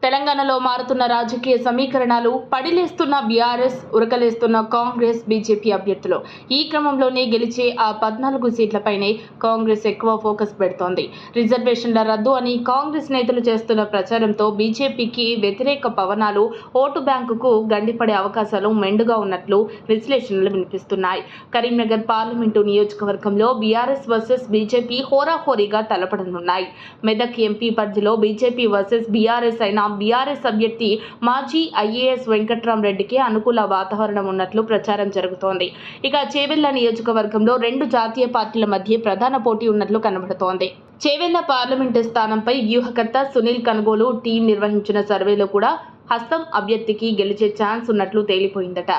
తెలంగాణలో మారుతున్న రాజకీయ సమీకరణాలు, పడిలేస్తున్న బీఆర్ఎస్, ఉరకలేస్తున్న కాంగ్రెస్, బీజేపీ అభ్యర్థులు. ఈ క్రమంలోనే గెలిచే ఆ 14 సీట్లపైనే కాంగ్రెస్ ఎక్కువ ఫోకస్ పెడుతోంది. రిజర్వేషన్ల రద్దు అని కాంగ్రెస్ నేతలు చేస్తున్న ప్రచారంతో బీజేపీకి వ్యతిరేక పవనాలు, ఓటు బ్యాంకుకు గండిపడే అవకాశాలు మెండుగా ఉన్నట్లు విశ్లేషణలు వినిపిస్తున్నాయి. కరీంనగర్ పార్లమెంటు నియోజకవర్గంలో బీఆర్ఎస్ వర్సెస్ బీజేపీ హోరాహోరీగా తలపడనున్నాయి. మెదక్ ఎంపీ పరిధిలో బీజేపీ వర్సెస్ బీఆర్ఎస్ అయిన బీఆర్ఎస్ అభ్యర్థి మాజీ ఐఏఎస్ వెంకట్రామరెడ్డికి అనుకూల వాతావరణం ఉన్నట్లు ప్రచారం జరుగుతోంది. ఇక చేవెళ్ల నియోజకవర్గంలో 2 జాతీయ పార్టీల మధ్య ప్రధాన పోటీ ఉన్నట్లు కనబడుతోంది. చేవెళ్ల పార్లమెంటు స్థానంపై వ్యూహకర్త సునీల్ కనుగోలు టీం నిర్వహించిన సర్వేలో కూడా హస్తం అభ్యర్థికి గెలిచే ఛాన్స్ ఉన్నట్లు తేలిపోయిందట.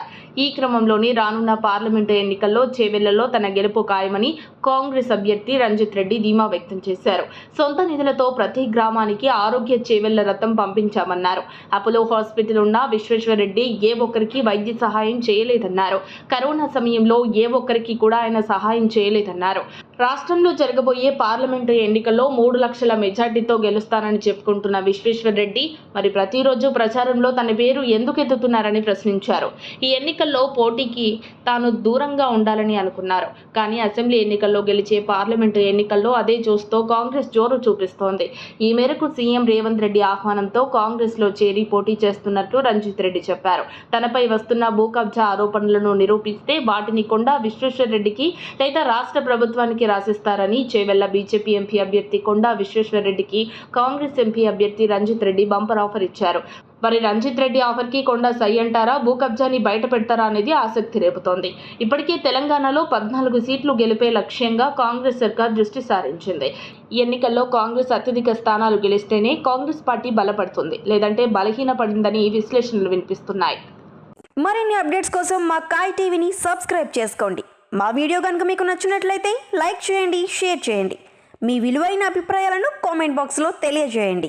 ఈ క్రమంలోనే రానున్న పార్లమెంటు ఎన్నికల్లో చేవెళ్లలో తన గెలుపు ఖాయమని కాంగ్రెస్ అభ్యర్థి రంజిత్ రెడ్డి ధీమా వ్యక్తం చేశారు. సొంత నిధులతో ప్రతి గ్రామానికి ఆరోగ్య చేవెళ్ల రథం పంపించామన్నారు. అపోలో హాస్పిటల్ ఉన్న విశ్వేశ్వరరెడ్డి ఏ ఒక్కరికి వైద్య సహాయం చేయలేదన్నారు. కరోనా సమయంలో ఏ ఒక్కరికి కూడా ఆయన సహాయం చేయలేదన్నారు. రాష్ట్రంలో జరగబోయే పార్లమెంటు ఎన్నికల్లో 3 లక్షల మెజార్టీతో గెలుస్తానని చెప్పుకుంటున్న విశ్వేశ్వరరెడ్డి మరి ప్రతిరోజు ప్రచారంలో తన పేరు ఎందుకు ఎత్తుతున్నారని ప్రశ్నించారు. ఈ ఎన్నికల్లో పోటీకి తాను దూరంగా ఉండాలని అనుకున్నారు. కానీ అసెంబ్లీ ఎన్నికల్లో గెలిచే పార్లమెంటు ఎన్నికల్లో అదే జోస్తో కాంగ్రెస్ జోరు చూపిస్తోంది. ఈ మేరకు సీఎం రేవంత్ రెడ్డి ఆహ్వానంతో కాంగ్రెస్లో చేరి పోటీ చేస్తున్నట్లు రంజిత్ రెడ్డి చెప్పారు. తనపై వస్తున్న భూ కబ్జా ఆరోపణలను నిరూపిస్తే వాటిని కొండా విశ్వేశ్వరరెడ్డికి లేదా రాష్ట్ర ప్రభుత్వానికి రాసిస్తారని చేవెళ్ల బీజేపీ ఎంపీ అభ్యర్థి కొండా విశ్వేశ్వరరెడ్డికి కాంగ్రెస్ ఎంపీ అభ్యర్థి రంజిత్ రెడ్డి బంపర్ ఆఫర్ ఇచ్చారు. మరి రంజిత్ రెడ్డి ఆఫర్కి కొండా సై అంటారా, భూ కబ్జాని బయట పెడతారా అనేది ఆసక్తి రేపుతోంది. ఇప్పటికే తెలంగాణలో 14 సీట్లు గెలిపే లక్ష్యంగా కాంగ్రెస్ సర్కార్ దృష్టి సారించింది. ఈ ఎన్నికల్లో కాంగ్రెస్ అత్యధిక స్థానాలు గెలిస్తేనే కాంగ్రెస్ పార్టీ బలపడుతుంది, లేదంటే బలహీనపడిందని విశ్లేషణలు వినిపిస్తున్నాయి. మరిన్ని అప్డేట్స్ కోసం మా కాయ్ టీవీని సబ్స్క్రైబ్ చేసుకోండి. మా వీడియో కనుక మీకు నచ్చినట్లయితే లైక్ చేయండి, షేర్ చేయండి. మీ విలువైన అభిప్రాయాలను కామెంట్ బాక్స్లో తెలియజేయండి.